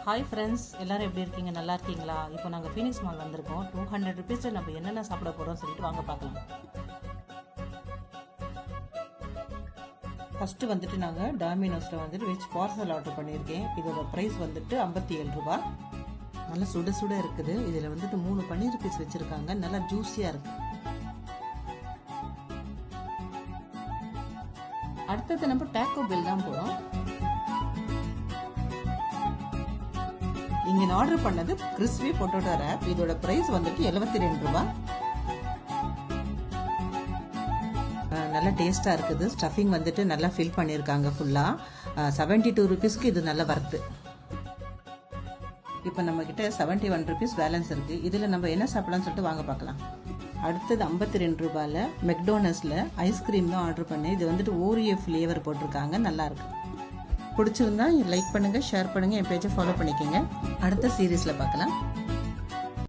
Hi friends, எல்லோரும் எப்படி இருக்கீங்க? நல்லா இருக்கீங்களா? இப்போ நாங்கள் ஃபீனிக்ஸ் மால் வந்திருக்கோம். 200 ருபீஸில் நம்ம என்னென்ன சாப்பிட போகிறோம் சொல்லிட்டு வாங்க பார்க்கலாம். ஃபஸ்ட்டு வந்துட்டு நாங்கள் டாமினோஸில் வந்துட்டு வெஜ் பார்சல் ஆர்டர் பண்ணியிருக்கேன். இதோட ப்ரைஸ் வந்துட்டு 57 ரூபா. நல்லா சுட சுட இருக்குது. இதில் வந்துட்டு 3 பன்னீர் பீஸ் வச்சுருக்காங்க. நல்லா ஜூஸியாக இருக்குது. அடுத்தது நம்ம டேக்கோ பெல் தான் போகிறோம். இங்கே ஆர்டர் பண்ணது கிறிஸ்பி பொட்டேட்டோ ரேப். இதோட பிரைஸ் வந்துட்டு 72 ரூபா. நல்லா டேஸ்டாக இருக்குது. ஸ்டஃபிங் வந்துட்டு நல்லா ஃபில் பண்ணியிருக்காங்க ஃபுல்லாக. 72 ருபீஸ்க்கு இது நல்ல வர்த்து. இப்போ நம்மக்கிட்ட 71 ருபீஸ் பேலன்ஸ் இருக்குது. இதில் நம்ம என்ன சாப்பிடலாம்னு சொல்லிட்டு வாங்க பார்க்கலாம். அடுத்தது 52 ரூபாயில் மெக்டோனல்ஸில் ஐஸ்கிரீம் தான் ஆர்டர் பண்ணேன். இது வந்துட்டு ஓரியோ ஃப்ளேவர் போட்டிருக்காங்க. நல்லாயிருக்கு. பிடிச்சிருந்தா லைக் பண்ணுங்கள், ஷேர் பண்ணுங்கள், என் பேஜை ஃபாலோ பண்ணிக்கோங்க. அடுத்த சீரீஸில் பார்க்கலாம்.